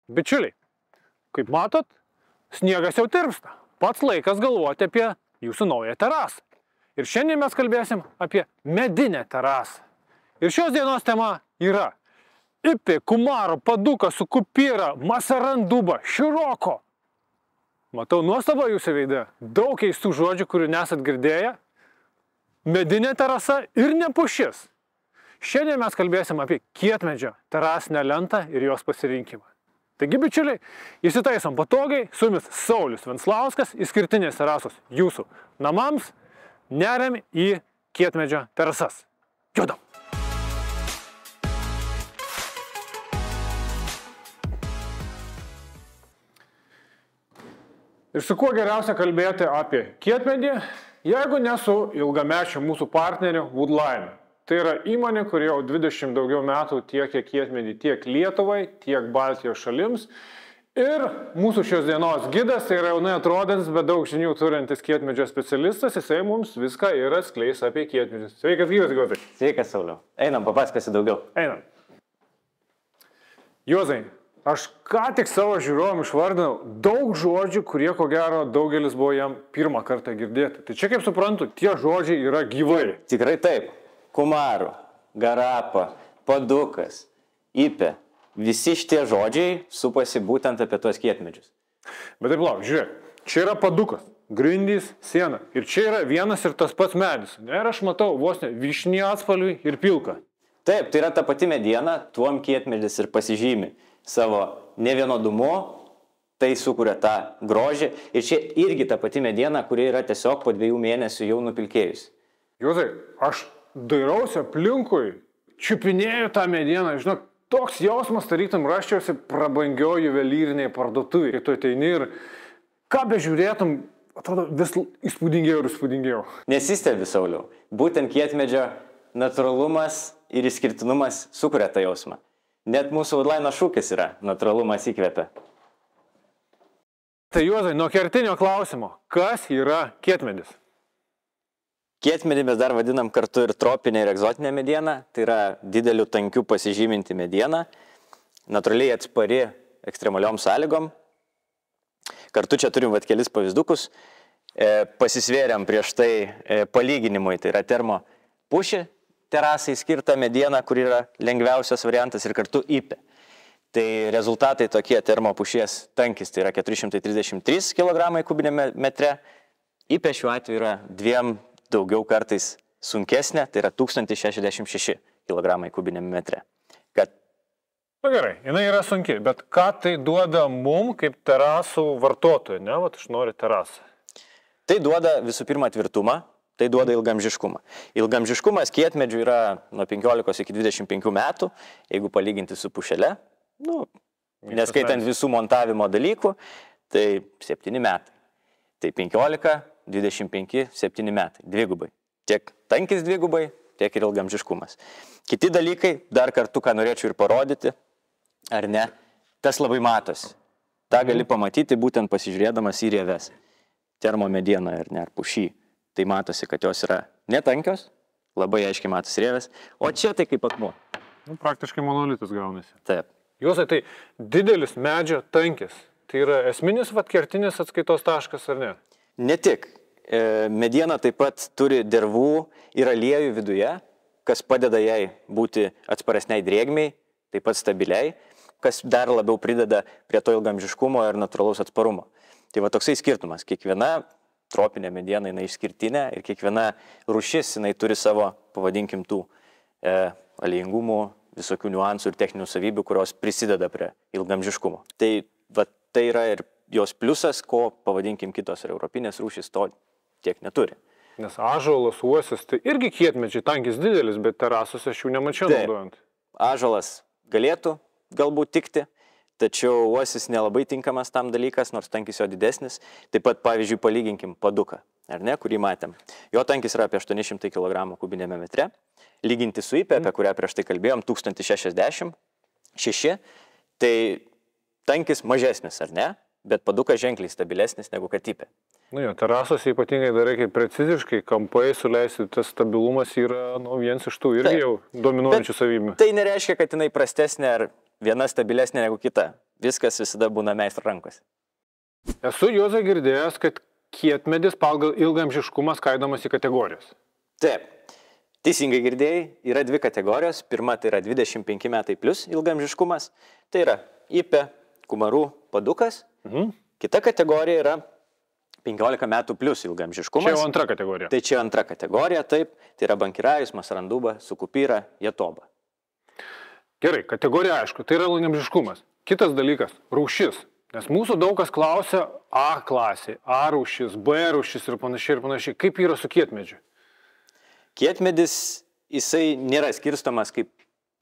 Bičiuliai, kaip matot, sniegas jau tirpsta. Pats laikas galvoti apie jūsų naują terasą. Ir šiandien mes kalbėsim apie medinę terasą. Ir šios dienos tema yra Ipė, Kumaro, Paduka, Sukupira, Masaranduba, Široko. Matau nuostabą jūsų veide. Daug keistų žodžių, kurių nesat girdėję. Medinė terasa ir ne pušis. Šiandien mes kalbėsim apie kietmedžio terasinę lentą ir jos pasirinkimą. Taigi, bičiuliai, įsitaisom patogiai, su jumis Saulius Venslauskas, išskirtinės terasos jūsų namams, neriam į kietmedžio terasas. Judam! Ir su kuo geriausia kalbėti apie kietmedį, jeigu ne su ilgamečiu mūsų partneriu Woodline. Tai yra įmonė, kuri jau 20 daugiau metų tiekia kietmedį tiek Lietuvai, tiek Baltijos šalims. Ir mūsų šios dienos gidas, tai yra jaunai atrodantis, bet daug žinių turintis kietmedžio specialistas, jisai mums viską ir atskleis apie kietmedžius. Sveikas, gyvas, Juozai. Sveikas, Sauliau. Einam, papasakosi daugiau. Einam. Juozai, aš ką tik savo žiūrovom išvardinau daug žodžių, kurie ko gero daugelis buvo jam pirmą kartą girdėti. Tai čia, kaip suprantu, tie žodžiai yra gyvai. Tikrai taip. Kumaru, Garapa, Padukas, Ipė. Visi šitie žodžiai supasi būtent apie tuos kietmedžius. Bet taip lauk, žiūrėk, čia yra Padukas, grindys, siena. Ir čia yra vienas ir tas pats medis. Ir aš matau vos ne vyšnį atspalvį ir pilką. Taip, tai yra ta pati mediena, tuom kietmedis ir pasižymi savo nevienodumu, tai sukuria tą grožį. Ir čia irgi ta pati mediena, kuri yra tiesiog po 2 mėnesių jau nupilkėjusi. Juozai, aš dairausi aplinkui, čiupinėju tą medieną, žinok, toks jausmas, tarytum raščiausi prabangio juvelyriniai parduotuvai. Kai tu ateini ir ką bežiūrėtum, atrodo vis įspūdingėjau ir įspūdingėjau. Nesistebi, Sauliau. Būtent kietmedžio natūralumas ir išskirtinumas sukuria tą jausmą. Net mūsų Woodline šūkis yra natūralumas įkvepia. Tai Juozai, nuo kertinio klausimo, kas yra kietmedis? Kietmedį mes dar vadinam kartu ir tropinę ir egzotinę medieną, tai yra dideliu tankiu pasižyminti mediena, natūraliai atspari ekstremaliom sąlygom. Kartu čia turim kelis pavyzdukus, pasisvėrėm prieš tai palyginimui, tai yra termopušį terasai skirta mediena, kur yra lengviausias variantas ir kartu Ipė. Tai rezultatai tokie: termopušies tankis, tai yra 433 kg kubiniame metre, Ipė šiuo atveju yra 2 daugiau kartais sunkesnė, tai yra 1066 kg kubiniame metre. Na gerai, jinai yra sunki, bet ką tai duoda mum kaip terasų vartotojui, ne? Vat aš noriu terasą. Tai duoda visų pirma tvirtumą, tai duoda ilgamžiškumą. Ilgamžiškumas kietmedžių yra nuo 15 iki 25 metų, jeigu palyginti su pušele, neskaitant visų montavimo dalykų, tai 7 metai. Tai 15, 25, 7 metai, dvigubai. Tiek tankis dvigubai, tiek ir ilgamžiškumas. Kiti dalykai, dar kartu, ką norėčiau ir parodyti, ar ne, tas labai matosi. Ta gali pamatyti būtent pasižiūrėdamas į rieves. Termomedieną ar ne, ar pušį. Tai matosi, kad jos yra netankios, labai aiškiai matosi rieves, o čia tai kaip akmuo. Praktiškai monolitas gaunasi. Taip. Juozai, tai didelis medžio tankis, tai yra esminis kertinis atskaitos taškas ar ne? Ne tik. Mediena taip pat turi dervų ir aliejų viduje, kas padeda jai būti atsparesniai drėgmei, taip pat stabiliai, kas dar labiau prideda prie to ilgamžiškumo ir natūralaus atsparumo. Tai va toksai skirtumas. Kiekviena tropinė mediena jinai išskirtinė ir kiekviena rūšis jinai turi savo, pavadinkim, tų aliejingumų, visokių niuansų ir techninių savybių, kurios prisideda prie ilgamžiškumo. Tai va, tai yra ir jos pliusas, ko, pavadinkim, kitos ir europinės rūšys to tiek neturi. Nes ąžuolas, uosis, tai irgi kietmedžiai, tankis didelis, bet terasose aš jų nemačiau naudojant. Ąžuolas galėtų galbūt tikti, tačiau uosis nelabai tinkamas tam dalykas, nors tankis jo didesnis. Taip pat, pavyzdžiui, palyginkim Paduką, ar ne, kurį matėm. Jo tankis yra apie 800 kg kubinėme metre. Lyginti su Ipė, apie kurią prieš tai kalbėjom, 1066, tai tankis mažesnis, ar ne? Bet Padukas ženkliai stabilesnis negu kad Ipė. Nu jo, terasose ypatingai dar reikia preciziškai, kampai suleisti, tas stabilumas yra vienas iš tų irgi jau dominuojančių savybių. Tai nereiškia, kad jinai prastesnė ar viena stabilesnė negu kita. viskas visada būna meistro rankose. Esu Juozai girdėjęs, kad kietmedis pagal ilgaamžiškumą skaidomas į kategorijas. Taip, teisingai girdėjai, yra dvi kategorijos. Pirma, tai yra 25 metai plus ilgaamžiškumas. Tai yra ipė, kumarų, padukas. Kita kategorija yra 15 metų plus ilgaamžiškumas. Čia jau antra kategorija. Tai čia antra kategorija, taip. Tai yra bankirajus, masaranduba, sukupyra, jatoba. Gerai, kategorija aišku, tai yra ilgaamžiškumas. Kitas dalykas – rūšis. Nes mūsų daug kas klausia A klasė, A rūšis, B rūšis ir panašiai. Kaip yra su kietmedžiu? Kietmedis, jisai nėra skirstomas kaip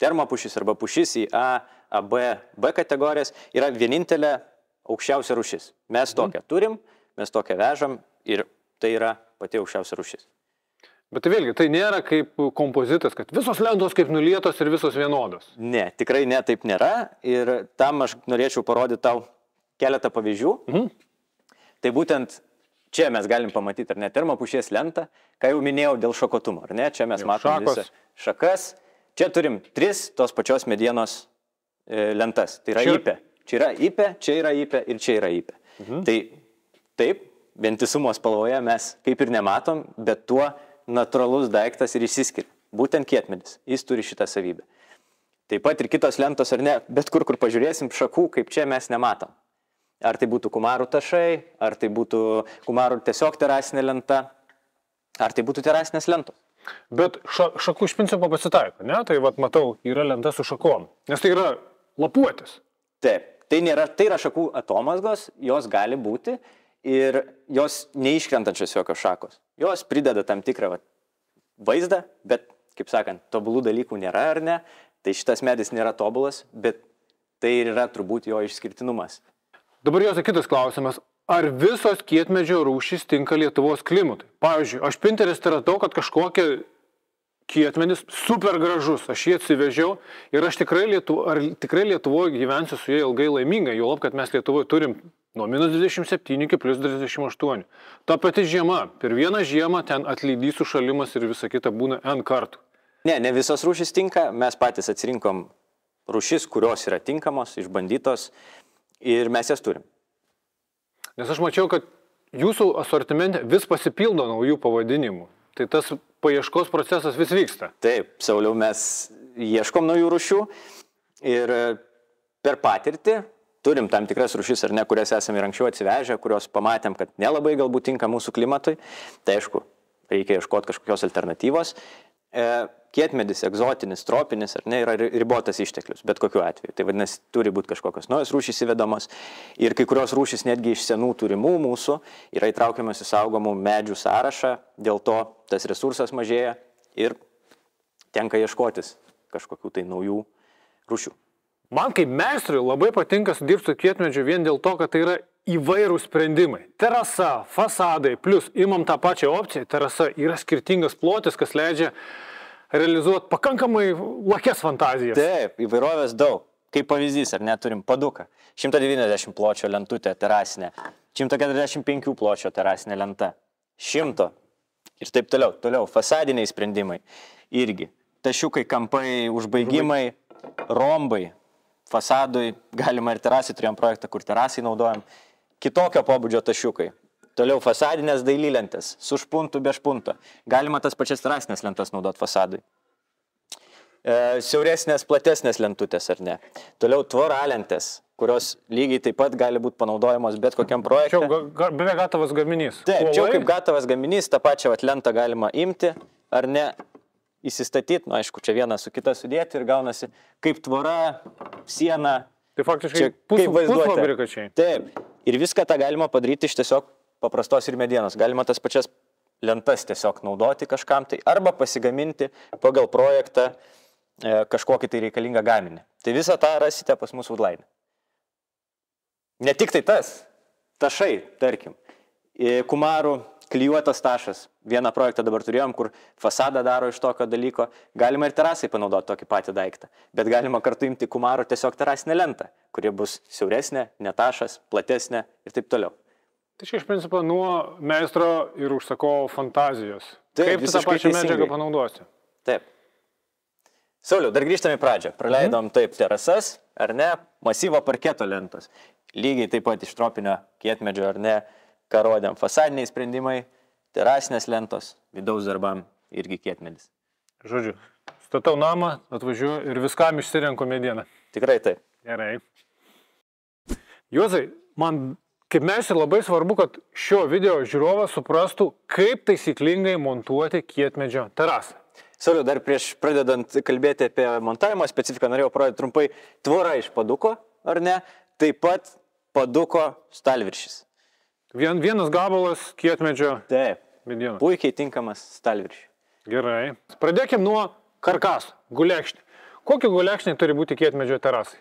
termopušis arba pušis į A, AB, B kategorijas. Yra vienintelė aukščiausia rūšis. Mes tokią turim, mes tokią vežam ir tai yra pati aukščiausia rūšis. Bet tai vėlgi, tai nėra kaip kompozitas, kad visos lentos kaip nulietos ir visos vienodos. Ne, tikrai ne, taip nėra. Ir tam aš norėčiau parodyti tau keletą pavyzdžių. Tai būtent čia mes galim pamatyti, ar ne, termopušies lentą, ką jau minėjau dėl šakotumo, ar ne? Čia mes matom visą šakas. Čia turim 3 tos pačios medienos lentas. Tai yra ipė. Čia yra ipė, čia yra ipė ir čia yra ipė. Tai taip, vientisumo spalvoje mes kaip ir nematom, bet tuo natūralus daiktas ir išsiskiria. Būtent kietmedis. Jis turi šitą savybę. Taip pat ir kitos lentos, ar ne, bet kur pažiūrėsim šakų, kaip čia mes nematom. Ar tai būtų kumarų tašai, ar tai būtų kumarų tiesiog terasinė lenta, ar tai būtų terasinės lentos. Bet šakų iš principo pasitaiko, ne? Tai vat matau, yra lenta su šakom, nes tai yra lapuotis. Taip, tai yra šakų atomazgos, jos gali būti ir jos neiškrentančios jokios šakos. Jos prideda tam tikrą vaizdą, bet, kaip sakant, tobulų dalykų nėra ar ne, tai šitas medis nėra tobulas, bet tai yra turbūt jo išskirtinumas. Dabar jos kitas klausimas. Ar visos kietmedžio rūšys tinka Lietuvos klimatui? Pavyzdžiui, aš Pinterest radau, kad kažkokia kietmedis super gražus, aš jį atsivežiau ir aš tikrai Lietuvoje gyvensiu su jie ilgai laimingai, juolab, kad mes Lietuvoje turim nuo -27 iki +28. Ta pati žiema, per vieną žiemą ten atlydys sušalimas ir visa kita būna N kartų. Ne visos rūšys tinka, mes patys atsirinkom rūšis, kurios yra tinkamos, išbandytos ir mes jas turim. Nes aš mačiau, kad jūsų asortimente vis pasipildo naujų pavadinimų. Tai tas paieškos procesas vis vyksta. Taip, Sauliau, mes ieškom naujų rūšių ir per patirtį turim tam tikras rūšis, ar ne, kurias esame ir anksčiau atsivežę, kurios pamatėm, kad nelabai galbūt tinka mūsų klimatui. Tai aišku, reikia ieškoti kažkokios alternatyvos. Kietmedis, egzotinis, tropinis, ar ne, yra ribotas išteklius, bet kokiu atveju. Tai vadinasi, turi būti kažkokios naujos rūšys įvedamos. Ir kai kurios rūšys netgi iš senų turimų mūsų yra įtraukiamas į saugomų medžių sąrašą, dėl to tas resursas mažėja ir tenka ieškotis kažkokių tai naujų rūšių. Man kaip meistrui labai patinka dirbti su kietmedžiu vien dėl to, kad tai yra įvairūs sprendimai. Terasa, fasadai, plus imam tą pačią opciją, terasa yra skirtingas plotis, kas leidžia realizuoti pakankamai lakės fantazijas. Taip, įvairovės daug. Kaip pavyzdys, ar neturim paduką. 190 pločio lentutė terasinė, 145 pločio terasinė lenta, 100 ir taip toliau. Toliau, fasadiniai sprendimai irgi. Tašiukai, kampai, užbaigimai, rombai. Fasadui galima ir terasai, turėjom projektą, kur terasai naudojam. Kitokio pobūdžio tašiukai. Toliau fasadinės dailylentės, su špuntu, be špunto. Galima tas pačias terasinės lentas naudoti fasadui. Siauresnės, platesnės lentutės, ar ne. Toliau tvoralentės, kurios lygiai taip pat gali būti panaudojamos bet kokiam projekte. Čia beveik gatavas gaminys. Taip, čia kaip gatavas gaminys, tą pačią lentą galima imti, ar ne, įsistatyti, nu aišku, čia vieną su kita sudėti ir gaunasi kaip tvora, siena. Tai faktiškai pusfabrikačiai. Taip, ir viską tą galima padaryti iš tiesiog paprastos ir medienos. Galima tas pačias lentas tiesiog naudoti kažkam tai, arba pasigaminti pagal projektą kažkokį tai reikalingą gaminį. Tai visą tą rasite pas mūsų Woodline. Ne tik tai tas, tašai, tarkim, kumarų klijuotas tašas. Vieną projektą dabar turėjom, kur fasadą daro iš tokio dalyko. Galima ir terasai panaudoti tokį patį daiktą, bet galima kartu imti kumarų tiesiog terasinę lentą, kurie bus siauresnė, ne tašas, platesnė ir taip toliau. Tai čia iš principo nuo meistro ir užsakovo fantazijos. Taip, kaip tu tą pačią medžiagą panaudosi? Taip. Sauliau, dar grįžtame į pradžią. Praleidom taip terasas, ar ne, masyvo parketo lentos. Lygiai taip pat iš tropinio kietmedžio, ar ne, ką rodėm. Fasadiniai sprendimai, terasinės lentos, vidaus darbam irgi kietmedis. Žodžiu, statau namą, atvažiuoju ir viskam išsirenku medieną. Tikrai taip. Gerai. Juozai, man kaip mes ir labai svarbu, kad šio video žiūrovas suprastų, kaip taisyklingai montuoti kietmedžio terasą. Sauliau, dar prieš pradedant kalbėti apie montavimo specifiką, norėjau pradėti trumpai. Tvora iš paduko, ar ne? Taip pat paduko stalviršis. Vienas gabalas kietmedžio Taip. medienos. Puikiai tinkamas stalviršį. Gerai. Pradėkim nuo karkaso, gulekšnį. Kokie gulekšniai turi būti kietmedžio terasai?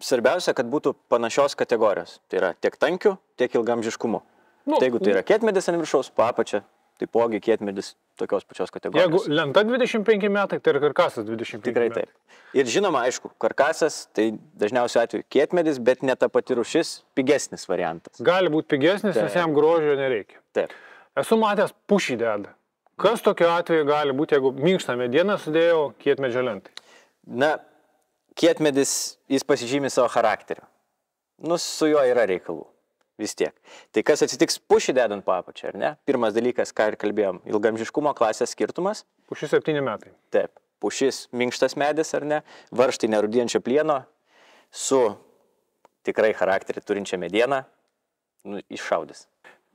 Svarbiausia, kad būtų panašios kategorijos. Tai yra tiek tankių, tiek ilgamžiškumu. Tai jeigu tai yra kietmedis ant viršaus, po apačia, taipogi kietmedis tokios pačios kategorijos. Jeigu lenta 25 metai, tai ir karkasas 25 Tikrai metai. taip. Ir žinoma, aišku, karkasas, tai dažniausiu atveju kietmedis, bet ne ta pati rūšis, pigesnis variantas. Gali būti pigesnis, nes jam grožio nereikia. Taip. Esu matęs pušį deda. Kas tokiu atveju gali būti, jeigu minkštą medieną sudėjau kietmedžio lentai? Na, kietmedis, jis pasižymi savo charakteriu. Nu, su juo yra reikalų. Vis tiek. Tai kas atsitiks pušį dedant po apačią, ar ne? Pirmas dalykas, ką ir kalbėjom, ilgamžiškumo klasės skirtumas. Pušis 7 metai. Taip. Pušis minkštas medis, ar ne? Varžtai nerūdijančio plieno su tikrai charakterį turinčia mediena, nu, iššaudys.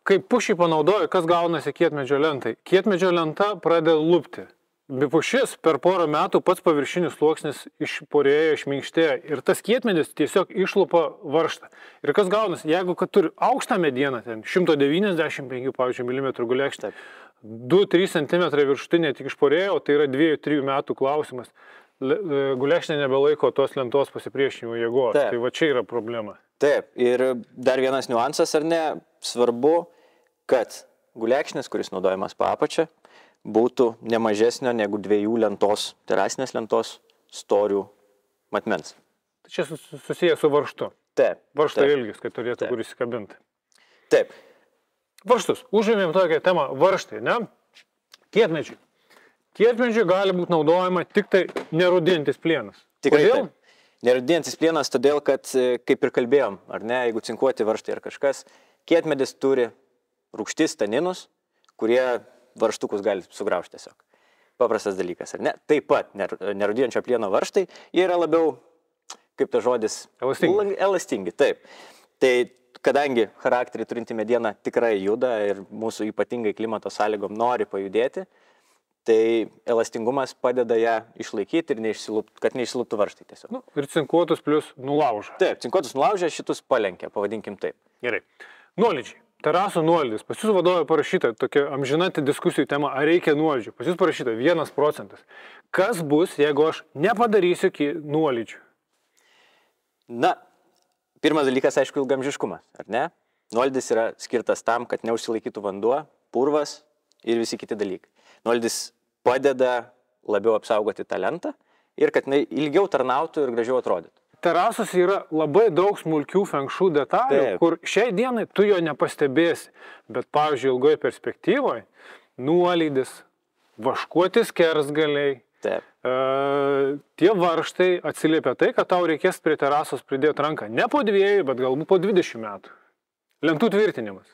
Kai pušį panaudoju, kas gaunasi kietmedžio lentai? Kietmedžio lenta pradeda lupti. Pušis per porą metų pats paviršinis sluoksnis išporėjo, išminkštėjo ir tas kietmedis tiesiog išlupa varžtą. Ir kas gaunasi, jeigu kad turi aukštą medieną, ten 195, pavyzdžiui, mm gulekšnį, 2-3 cm viršutinė tik išporėjo, tai yra 2-3 metų klausimas. Gulekšnė nebelaiko tos lentos pasipriešinimo jėgos. Taip. Tai va čia yra problema. Taip, ir dar vienas niuansas, ar ne, svarbu, kad gulekšnis, kuris naudojamas po apačią, būtų nemažesnio negu 2 lentos, terasinės lentos storių matmens. Tai čia susijęs su varžtu. Taip. Varžto ilgis, kad turėtų kur įsikabinti. Taip. Varžtus. Užėmėm tokią temą varžtai, ne? Kietmedžiai. Kietmedžiai gali būti naudojama tik tai nerūdijantis plienas. Tikrai Kodėl? taip. Nerūdijantis plienas todėl, kad, kaip ir kalbėjom, ar ne, jeigu cinkuoti varžtai ar kažkas, kietmedis turi rūgštis taninus, kurie varžtukus gali sugraužti tiesiog. Paprastas dalykas, ar ne? Taip pat nerūdijančio plieno varžtai, jie yra labiau, kaip tas žodis, elastingi. Taip. Tai kadangi charakterį turinti mediena tikrai juda ir mūsų ypatingai klimato sąlygom nori pajudėti, tai elastingumas padeda ją išlaikyti ir kad neišsiluptų varžtai tiesiog. Nu, ir cinkuotus plus nulauža. Taip, cinkuotus nulaužia, šitus palenkia, pavadinkim taip. Gerai. Nuolydžiai. Terasų nuolydis. Pas jūs vadovė parašyta tokia amžinanti diskusijų tema, ar reikia nuolydžių. Pas jūs parašyta 1%. Kas bus, jeigu aš nepadarysiu nuolydžių? Na, pirmas dalykas, aišku, ilgamžiškumas, ar ne? Nuolydis yra skirtas tam, kad neužsilaikytų vanduo, purvas ir visi kiti dalykai. Nuolydis padeda labiau apsaugoti tą lentą ir kad jinai ilgiau tarnautų ir gražiau atrodytų. Terasos yra labai daug smulkių fenkšų detalių, Taip. kur šiai dienai tu jo nepastebėsi. Bet, pavyzdžiui, ilgoje perspektyvoje nuolydis, vaškuoti skersgaliai, tie varžtai atsiliepia tai, kad tau reikės prie terasos pridėti ranką ne po 2, bet galbūt po 20 metų. Lentų tvirtinimas.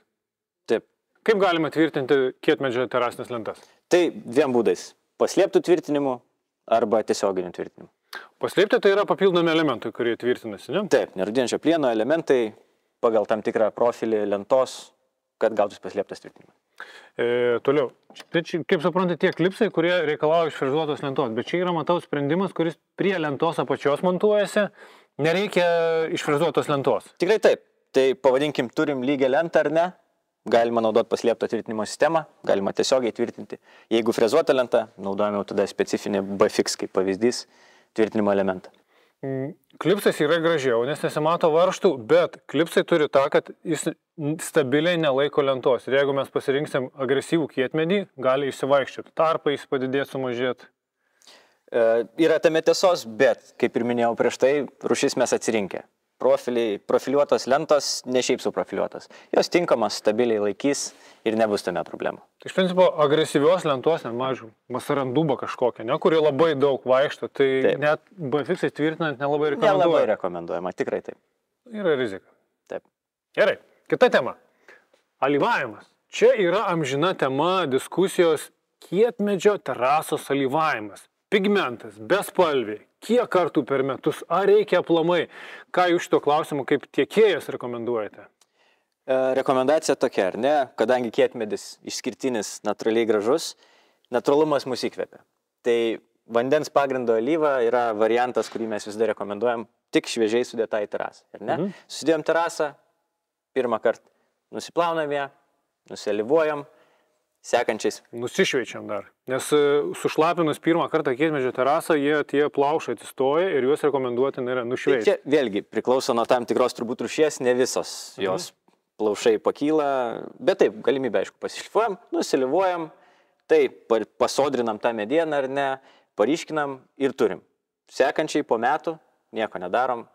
Taip. Kaip galima tvirtinti kietmedžio terasinės lentas? Tai 2 būdais. Paslėptų tvirtinimu arba tiesioginiu tvirtinimu. Paslėpti tai yra papildomi elementai, kurie tvirtinasi, ne? Taip, nerūdijančio plieno elementai pagal tam tikrą profilį lentos, kad gautųs paslėptas tvirtinimas. Toliau. Kaip suprantate, tie klipsai, kurie reikalauja išfrezuotos lentos, bet čia yra, matau, sprendimas, kuris prie lentos apačios montuojasi, nereikia išfrezuotos lentos. Tikrai taip. Tai pavadinkim, turim lygią lentą ar ne, galima naudoti paslėpto tvirtinimo sistemą, galima tiesiogiai tvirtinti. Jeigu frezuota lenta, naudojame tada specifinį BFX kaip pavyzdys tvirtinimo elementą. Klipsas yra gražiau, nes nesimato varžtų, bet klipsai turi tą, kad jis stabiliai nelaiko lentos. Ir jeigu mes pasirinksim agresyvų kietmedį, gali išsivaikščioti. Tarpai jis padidėti, sumažėti. Yra tame tiesos, bet, kaip ir minėjau prieš tai, rūšis mes atsirinkę. profiliuotos lentos, ne šiaip su profiliuotos. Jos tinkamos, stabiliai laikys ir nebus tame problemų. Iš principo, agresyvios lentos, mažiau, masaranduba kažkokia, ne, kuri labai daug vaikšto, tai Taip. net BFX tvirtinant nelabai rekomenduoja. Nelabai rekomenduojama, tikrai taip. Yra rizika. Taip. Gerai, kita tema. Alyvavimas. Čia yra amžina tema diskusijos kietmedžio terasos alyvavimas. Pigmentas, bespalviai, kiek kartų per metus, ar reikia aplamai? Ką jūs šito klausimu kaip tiekėjas rekomenduojate? Rekomendacija tokia, ar ne? Kadangi kietmedis išskirtinis, natūraliai gražus, natūralumas mus įkvepia. Tai vandens pagrindo alyva yra variantas, kurį mes vis dar rekomenduojam, tik šviežiai sudėta į terasą. Ar ne? Susidėjom terasą, pirmą kartą nusiplaunam ją, nusialyvuojam, sekančiais. Nusišveičiam dar. Nes sušlapinus pirmą kartą kietmedžio terasą, tie plaušai atsistoja ir juos rekomenduotina yra nušveisti. Tai čia vėlgi priklauso nuo tam tikros turbūt rūšies, ne visos jos plaušai pakyla, bet taip, galimybę aišku pasišlifuojam, nusialyvuojam, tai pasodrinam tą medieną ar ne, paryškinam ir turim. Sekančiai po metų nieko nedarom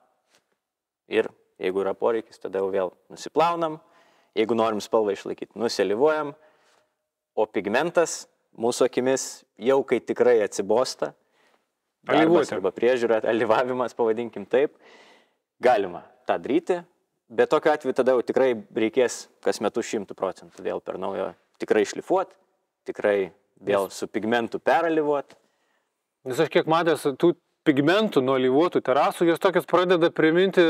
ir jeigu yra poreikis, tada jau vėl nusiplaunam, jeigu norim spalvą išlaikyti, nusialyvuojam. O pigmentas, mūsų akimis, jau kai tikrai atsibosta, darbas arba priežiūra, alyvavimas, pavadinkim taip, galima tą daryti, bet tokiu atveju tada jau tikrai reikės kas metus 100% vėl per naujo tikrai šlifuoti, tikrai vėl su pigmentu peralyvuoti. Nes aš kiek matęs, tų pigmentų nuo alyvuotų terasų, jos tokios pradeda priminti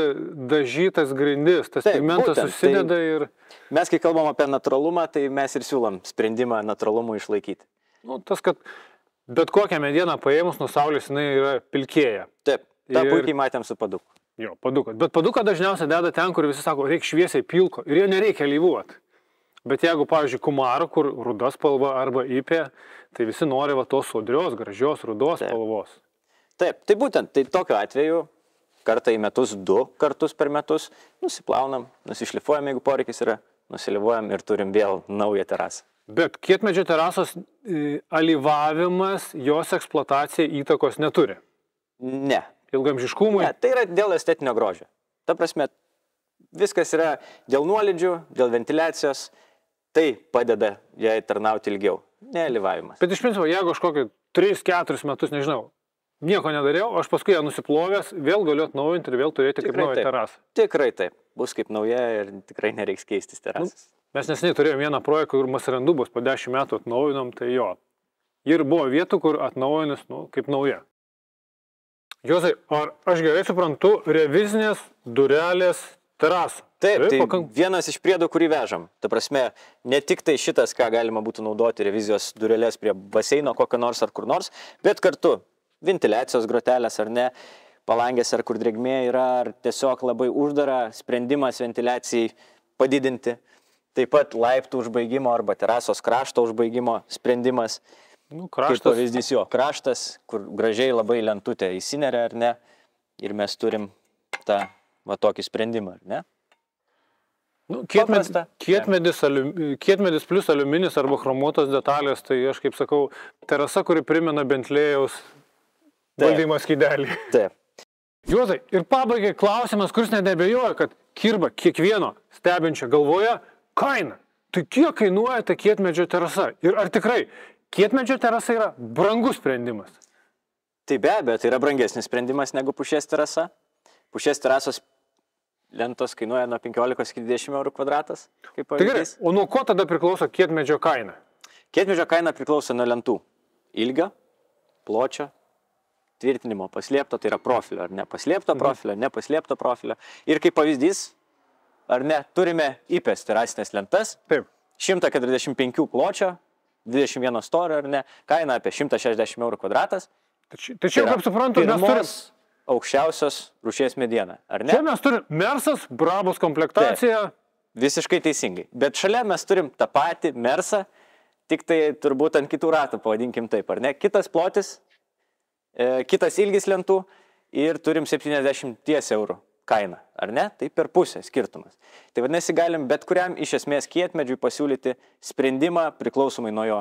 dažytas grindis, tas pigmentas būtent, susideda ir... Mes, kai kalbam apie natūralumą, tai mes ir siūlom sprendimą natūralumui išlaikyti. Nu, tas, kad bet kokią medieną paėmus nuo saulės, jinai yra pilkėja. Taip, tą puikiai matėm su paduku. Jo, paduką. Bet paduką dažniausiai deda ten, kur visi sako, reikia šviesiai pilko ir jo nereikia alyvuoti. Bet jeigu, pavyzdžiui, kumarų, kur rudos spalva arba įpė, tai visi nori va tos sodrios, gražios, rudos spalvos. Taip, tai būtent, tai tokiu atveju kartą į metus, 2 kartus per metus nusiplaunam, nusišlifuojam, jeigu poreikis yra, nusialyvuojam ir turim vėl naują terasą. Bet kietmedžio terasos alyvavimas, jos eksploatacija įtakos neturi? Ne. Ilgamžiškumui? Ne, tai yra dėl estetinio grožio. Ta prasme, viskas yra dėl nuolydžių, dėl ventiliacijos, tai padeda jai tarnauti ilgiau, ne alyvavimas. Bet iš principo, jeigu aš kokį 3-4 metus, nežinau, nieko nedariau, aš paskui ją nusiplovęs, vėl galiu atnaujinti ir vėl turėti kaip naują terasą. Tikrai taip. Bus kaip nauja ir tikrai nereiks keistis terasas. Mes neseniai turėjome vieną projektą, kur masarandubos po 10 metų atnaujinom, tai jo. Ir buvo vietų, kur atnaujinus, kaip nauja. Juozai, ar aš gerai suprantu revizinės durelės terasą? Taip, tai vienas iš priedų, kurį vežam. Ta prasme, ne tik tai šitas, ką galima būtų naudoti revizijos durelės prie baseino kokio nors ar kur nors, bet kartu ventiliacijos grotelės ar ne, palangės ar kur drėgmė yra, ar tiesiog labai uždara sprendimas ventiliacijai padidinti. Taip pat laiptų užbaigimo arba terasos krašto užbaigimo sprendimas. Kraštas. Kaip pavyzdys jo, kraštas, kur gražiai labai lentutė įsineria ar ne, ir mes turim tą tokį sprendimą, ar ne? Kietmedis plus aliuminis arba chromuotos detalės, tai aš kaip sakau, terasa, kuri primena Bentlėjaus valdymo skydelį. Taip. Juozai, ir pabaigai klausimas, kuris nebejoja, kad kirba kiekvieno stebinčio galvoje kaina. Tai kiek kainuoja ta kietmedžio terasa? Ir ar tikrai kietmedžio terasa yra brangus sprendimas? Tai be abejo, tai yra brangesnis sprendimas negu pušies terasa. Pušies terasos lentos kainuoja nuo 15 iki 20 eurų kvadratas. Tai gerai, o nuo ko tada priklauso kietmedžio kaina? Kietmedžio kaina priklauso nuo lentų ilgio, pločio, tvirtinimo, paslėpto, tai yra profilio, ar ne paslėpto profilio, nepaslėpto profilio. Ir kaip pavyzdys, ar ne, turime IPES terasinės lentas, 145 pločio, 21 storio, ar ne, kaina apie 160 eurų kvadratas. Tai čia, kaip suprantu, mes turim aukščiausios rūšies medieną, ar ne? Čia mes turim Mersas, Brabus komplektacija. Visiškai teisingai. Bet šalia mes turim tą patį Mersą, tik tai turbūt ant kitų ratų, pavadinkim taip, ar ne? Kitas plotis, kitas ilgis lentų ir turim 70 eurų kainą, ar ne? Tai per pusę skirtumas. Tai vadinasi, galim bet kuriam iš esmės kietmedžiui pasiūlyti sprendimą priklausomai nuo jo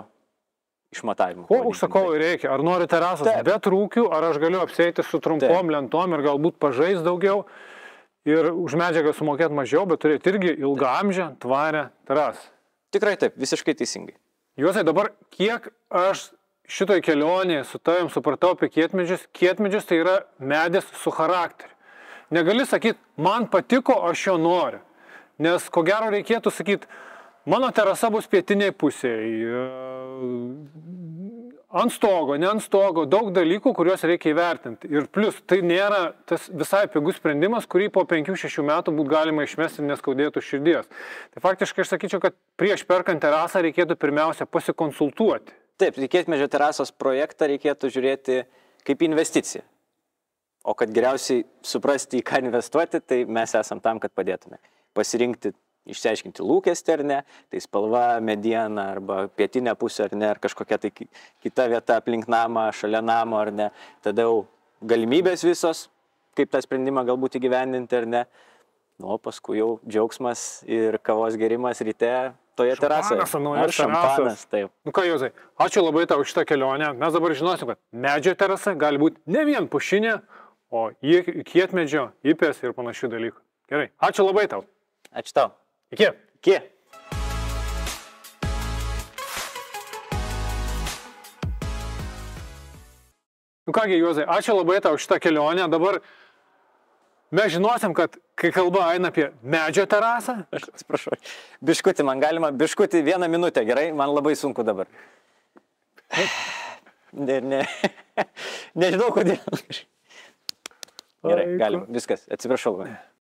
išmatavimų. Ko užsakovui reikia? Ar nori terasos be trūkių, ar aš galiu apsieiti su trumpom lentom ir galbūt pažais daugiau? ir už medžiagą sumokėti mažiau, bet turėti irgi ilgaamžę, tvarę terasą. Tikrai taip, visiškai teisingai. Juozai, dabar kiek aš šitoj kelionėje su tavim supratau apie kietmedžius. Kietmedžius tai yra medis su charakteriu. Negali sakyti, man patiko, aš jo noriu. Nes ko gero reikėtų sakyti, mano terasa bus pietiniai pusėje, ant stogo, ne ant stogo, daug dalykų, kuriuos reikia įvertinti. Ir plus, tai nėra tas visai pigus sprendimas, kurį po 5-6 metų būtų galima išmesti ir neskaudėtų širdies. Tai faktiškai aš sakyčiau, kad prieš perkant terasą reikėtų pirmiausia pasikonsultuoti. Taip, kietmedžio terasos projektą reikėtų žiūrėti kaip investiciją. O kad geriausiai suprasti, į ką investuoti, tai mes esam tam, kad padėtume. Pasirinkti, išsiaiškinti lūkestį ar ne, tai spalva, mediena arba pietinė pusė ar ne, ar kažkokia tai kita vieta aplink namą, šalia namo ar ne. Tada jau galimybės visos, kaip tą sprendimą galbūt įgyvendinti ar ne. Nu, paskui jau džiaugsmas ir kavos gerimas ryte toje terasoje. Ar šampanas, taip. Nu ką, Juozai, ačiū labai tau šitą kelionę. Mes dabar žinosim, kad medžio terasa gali būti ne vien pušinė, o kietmedžio, ipės ir panašių dalykų. Gerai, ačiū labai tau. Ačiū tau. Iki. Iki. Nu kągi, Juozai, ačiū labai tau šitą kelionę. Dabar mes žinosim, kad kai kalba eina apie medžio terasą. Aš atsiprašau. Biškutį, man galima biškutį 1 minutę, gerai? Man labai sunku dabar. Nežinau, kodėl. Gerai, galim. Viskas. Atsiprašau.